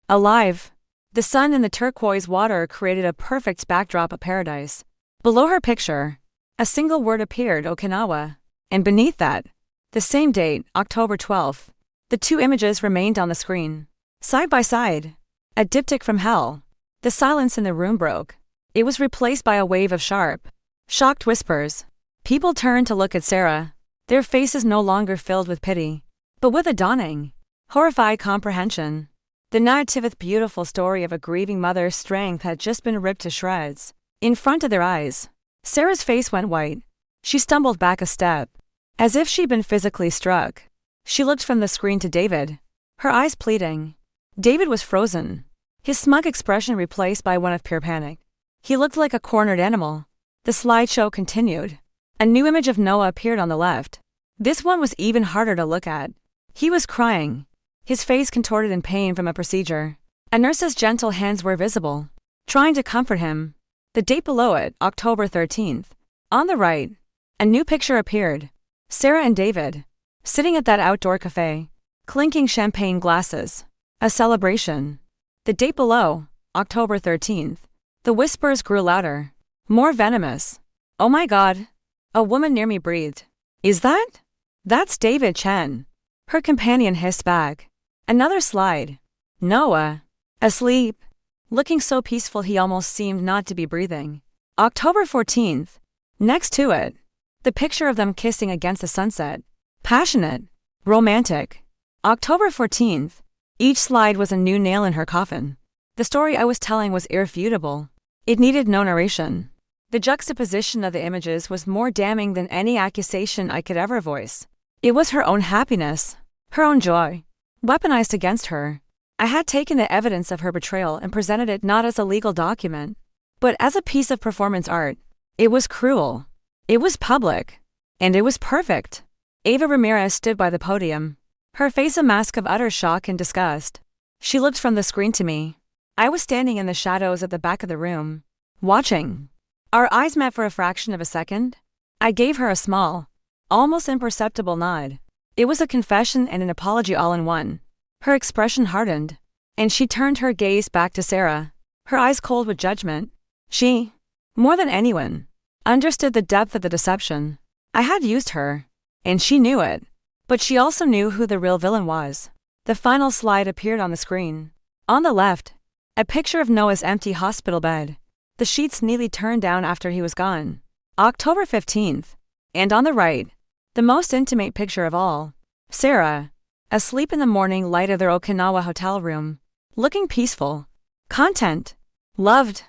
alive. The sun and the turquoise water created a perfect backdrop of paradise. Below her picture, a single word appeared, Okinawa, and beneath that, the same date, October 12th. The two images remained on the screen, side by side, a diptych from hell. The silence in the room broke. It was replaced by a wave of sharp, shocked whispers. People turned to look at Sarah, their faces no longer filled with pity, but with a dawning, horrified comprehension. The naivete beautiful story of a grieving mother's strength had just been ripped to shreds. In front of their eyes, Sarah's face went white. She stumbled back a step, as if she'd been physically struck. She looked from the screen to David, her eyes pleading. David was frozen, his smug expression replaced by one of pure panic. He looked like a cornered animal. The slideshow continued. A new image of Noah appeared on the left. This one was even harder to look at. He was crying, his face contorted in pain from a procedure. A nurse's gentle hands were visible, trying to comfort him. The date below it, October 13th. On the right, a new picture appeared. Sarah and David, sitting at that outdoor cafe, clinking champagne glasses. A celebration. The date below, October 13th. The whispers grew louder, more venomous. "Oh my God," a woman near me breathed. "Is that? That's David Chen." Her companion hissed back. Another slide. Noah, asleep, looking so peaceful he almost seemed not to be breathing. October 14th. Next to it, the picture of them kissing against the sunset. Passionate, romantic. October 14th. Each slide was a new nail in her coffin. The story I was telling was irrefutable. It needed no narration. The juxtaposition of the images was more damning than any accusation I could ever voice. It was her own happiness, her own joy, weaponized against her. I had taken the evidence of her betrayal and presented it not as a legal document, but as a piece of performance art. It was cruel. It was public. And it was perfect. Ava Ramirez stood by the podium, her face a mask of utter shock and disgust. She looked from the screen to me. I was standing in the shadows at the back of the room, watching. Our eyes met for a fraction of a second. I gave her a small, almost imperceptible nod. It was a confession and an apology all in one. Her expression hardened, and she turned her gaze back to Sarah, her eyes cold with judgment. She, more than anyone, understood the depth of the deception. I had used her, and she knew it. But she also knew who the real villain was. The final slide appeared on the screen. On the left, a picture of Noah's empty hospital bed, the sheets neatly turned down after he was gone. October 15th. And on the right, the most intimate picture of all, Sarah, asleep in the morning light of their Okinawa hotel room, looking peaceful, content, loved.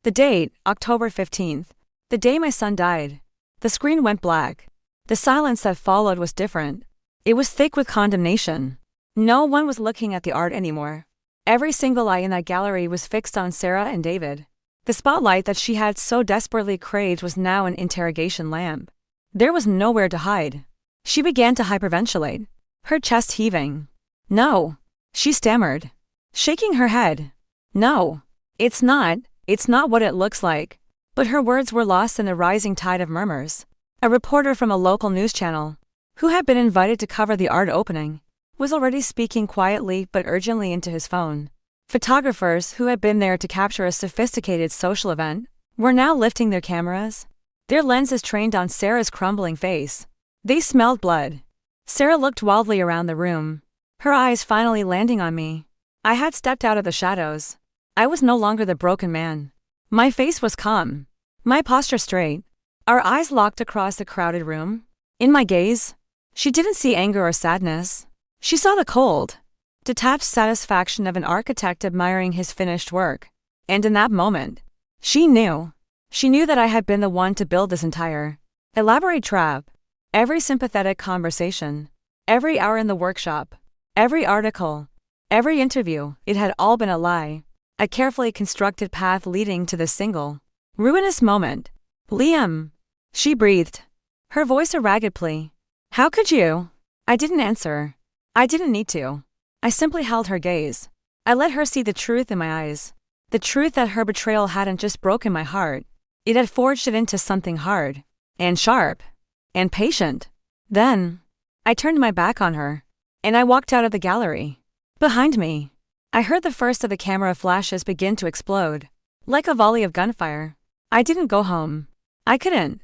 The date, October 15th, the day my son died. The screen went black. The silence that followed was different. It was thick with condemnation. No one was looking at the art anymore. Every single eye in that gallery was fixed on Sarah and David. The spotlight that she had so desperately craved was now an interrogation lamp. There was nowhere to hide. She began to hyperventilate, her chest heaving. "No," she stammered, shaking her head. "No, it's not what it looks like." But her words were lost in the rising tide of murmurs. A reporter from a local news channel, who had been invited to cover the art opening, was already speaking quietly but urgently into his phone. Photographers who had been there to capture a sophisticated social event were now lifting their cameras, their lenses trained on Sarah's crumbling face. They smelled blood. Sarah looked wildly around the room, her eyes finally landing on me. I had stepped out of the shadows. I was no longer the broken man. My face was calm, my posture straight. Our eyes locked across the crowded room. In my gaze, she didn't see anger or sadness. She saw the cold, detached satisfaction of an architect admiring his finished work. And in that moment, she knew that I had been the one to build this entire elaborate trap. Every sympathetic conversation, every hour in the workshop, every article, every interview, it had all been a lie. A carefully constructed path leading to this single, ruinous moment. Liam, she breathed, her voice a ragged plea. How could you? I didn't answer. I didn't need to. I simply held her gaze. I let her see the truth in my eyes. The truth that her betrayal hadn't just broken my heart, it had forged it into something hard, and sharp, and patient. Then, I turned my back on her, and I walked out of the gallery. Behind me, I heard the first of the camera flashes begin to explode, like a volley of gunfire. I didn't go home. I couldn't.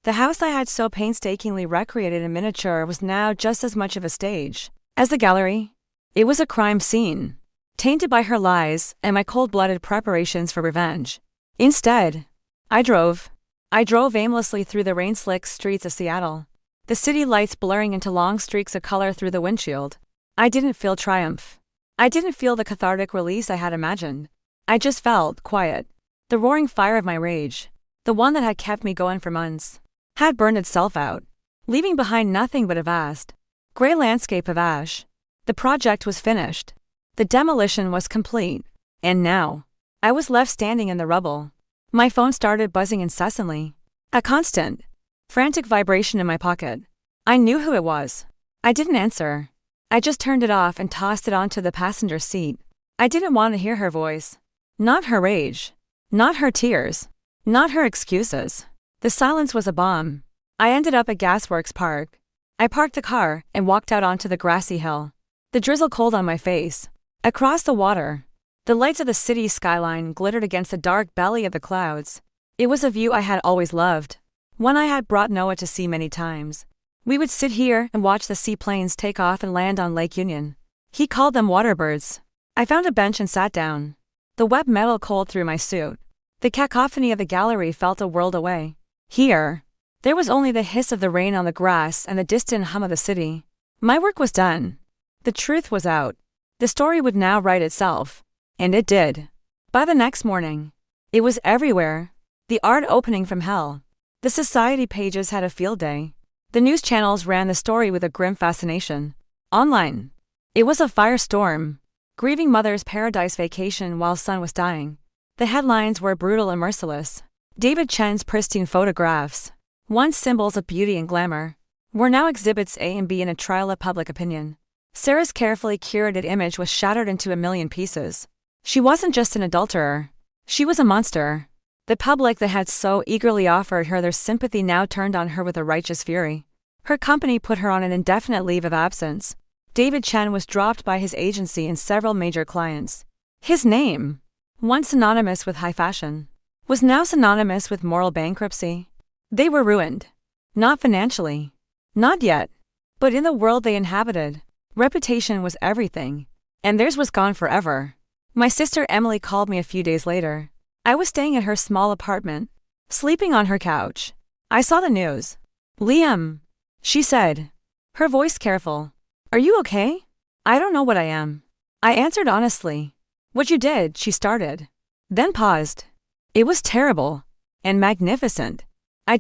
The house I had so painstakingly recreated in miniature was now just as much of a stage as the gallery. It was a crime scene, tainted by her lies and my cold-blooded preparations for revenge. Instead, I drove aimlessly through the rain-slicked streets of Seattle, the city lights blurring into long streaks of color through the windshield. I didn't feel triumph. I didn't feel the cathartic release I had imagined. I just felt quiet. The roaring fire of my rage, the one that had kept me going for months, had burned itself out, leaving behind nothing but a vast, gray landscape of ash. The project was finished. The demolition was complete. And now, I was left standing in the rubble. My phone started buzzing incessantly, a constant, frantic vibration in my pocket. I knew who it was. I didn't answer. I just turned it off and tossed it onto the passenger seat. I didn't want to hear her voice. Not her rage. Not her tears. Not her excuses. The silence was a bomb. I ended up at Gasworks Park. I parked the car and walked out onto the grassy hill. The drizzle cold on my face. Across the water, the lights of the city skyline glittered against the dark belly of the clouds. It was a view I had always loved, one I had brought Noah to see many times. We would sit here and watch the seaplanes take off and land on Lake Union. He called them waterbirds. I found a bench and sat down. The wet metal cold through my suit. The cacophony of the gallery felt a world away. Here, there was only the hiss of the rain on the grass and the distant hum of the city. My work was done. The truth was out. The story would now write itself. And it did. By the next morning, it was everywhere. The art opening from hell. The society pages had a field day. The news channels ran the story with a grim fascination. Online, it was a firestorm. Grieving mother's paradise vacation while son was dying. The headlines were brutal and merciless. David Chen's pristine photographs, once symbols of beauty and glamour, were now exhibits A and B in a trial of public opinion. Sarah's carefully curated image was shattered into a million pieces. She wasn't just an adulterer. She was a monster. The public that had so eagerly offered her their sympathy now turned on her with a righteous fury. Her company put her on an indefinite leave of absence. David Chen was dropped by his agency and several major clients. His name, once synonymous with high fashion, was now synonymous with moral bankruptcy. They were ruined. Not financially. Not yet. But in the world they inhabited, reputation was everything. And theirs was gone forever. My sister Emily called me a few days later. I was staying at her small apartment, sleeping on her couch. I saw the news. Liam, she said, her voice careful. Are you okay? I don't know what I am. I answered honestly. What you did, she started. Then paused. It was terrible. And magnificent. I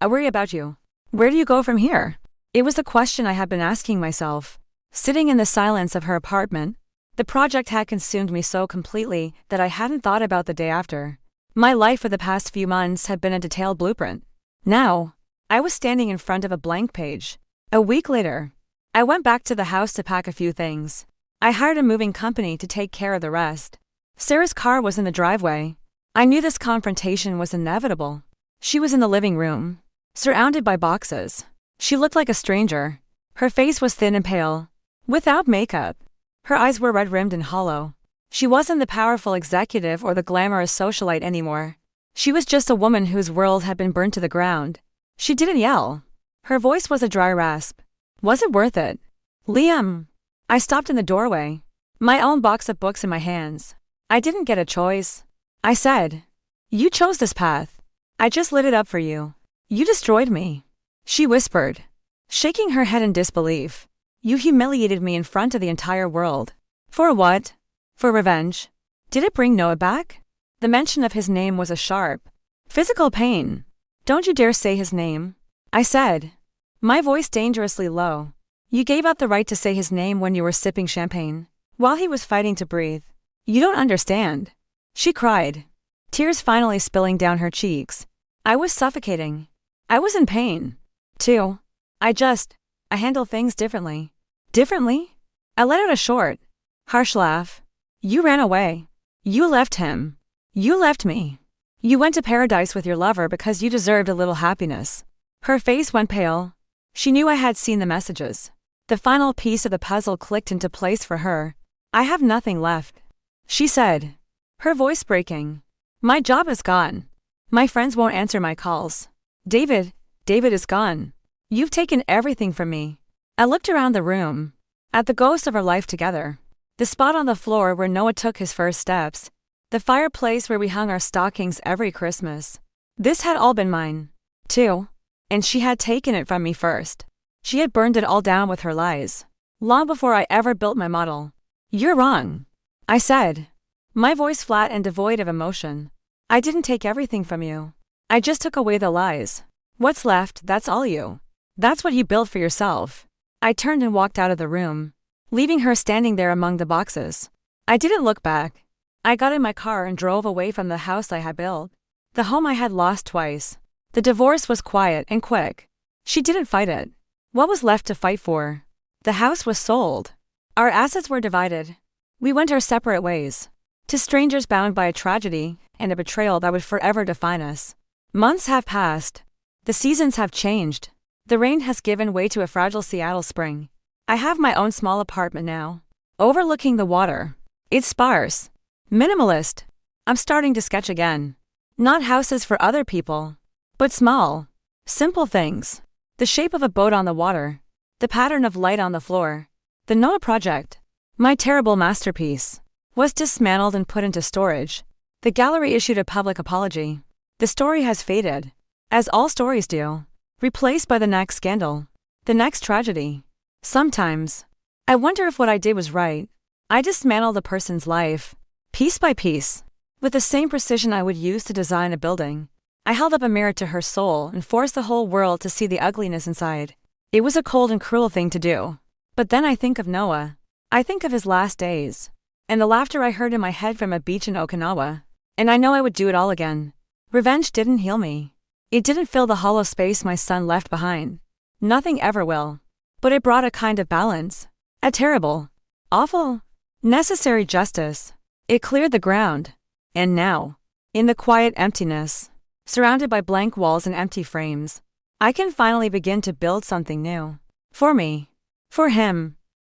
worry about you. Where do you go from here? It was the question I had been asking myself. Sitting in the silence of her apartment, the project had consumed me so completely that I hadn't thought about the day after. My life for the past few months had been a detailed blueprint. Now, I was standing in front of a blank page. A week later, I went back to the house to pack a few things. I hired a moving company to take care of the rest. Sarah's car was in the driveway. I knew this confrontation was inevitable. She was in the living room, surrounded by boxes. She looked like a stranger. Her face was thin and pale, without makeup. Her eyes were red-rimmed and hollow. She wasn't the powerful executive or the glamorous socialite anymore. She was just a woman whose world had been burned to the ground. She didn't yell. Her voice was a dry rasp. Was it worth it? Liam. I stopped in the doorway, my own box of books in my hands. I didn't get a choice. I said. You chose this path. I just lit it up for you. You destroyed me. She whispered, shaking her head in disbelief. You humiliated me in front of the entire world. For what? For revenge. Did it bring Noah back? The mention of his name was a sharp, physical pain. Don't you dare say his name, I said, my voice dangerously low. You gave up the right to say his name when you were sipping champagne, while he was fighting to breathe. You don't understand. She cried, tears finally spilling down her cheeks. I was suffocating. I was in pain, too. I handle things differently. Differently? I let out a short, harsh laugh. You ran away. You left him. You left me. You went to paradise with your lover because you deserved a little happiness. Her face went pale. She knew I had seen the messages. The final piece of the puzzle clicked into place for her. I have nothing left, she said, her voice breaking. My job is gone. My friends won't answer my calls. David is gone. You've taken everything from me. I looked around the room, at the ghost of our life together. The spot on the floor where Noah took his first steps. The fireplace where we hung our stockings every Christmas. This had all been mine, too. And she had taken it from me first. She had burned it all down with her lies. Long before I ever built my model. You're wrong, I said, my voice flat and devoid of emotion. I didn't take everything from you. I just took away the lies. What's left, that's all you. That's what you built for yourself. I turned and walked out of the room, leaving her standing there among the boxes. I didn't look back. I got in my car and drove away from the house I had built. The home I had lost twice. The divorce was quiet and quick. She didn't fight it. What was left to fight for? The house was sold. Our assets were divided. We went our separate ways. To strangers bound by a tragedy and a betrayal that would forever define us. Months have passed. The seasons have changed. The rain has given way to a fragile Seattle spring. I have my own small apartment now, overlooking the water. It's sparse, minimalist. I'm starting to sketch again. Not houses for other people, but small, simple things. The shape of a boat on the water. The pattern of light on the floor. The Noah project, my terrible masterpiece, was dismantled and put into storage. The gallery issued a public apology. The story has faded, as all stories do, replaced by the next scandal, the next tragedy. Sometimes, I wonder if what I did was right. I dismantled a person's life, piece by piece, with the same precision I would use to design a building. I held up a mirror to her soul and forced the whole world to see the ugliness inside. It was a cold and cruel thing to do. But then I think of Noah. I think of his last days, and the laughter I heard in my head from a beach in Okinawa. And I know I would do it all again. Revenge didn't heal me. It didn't fill the hollow space my son left behind. Nothing ever will. But it brought a kind of balance. A terrible, awful, necessary justice. It cleared the ground. And now, in the quiet emptiness, surrounded by blank walls and empty frames, I can finally begin to build something new. For me. For him.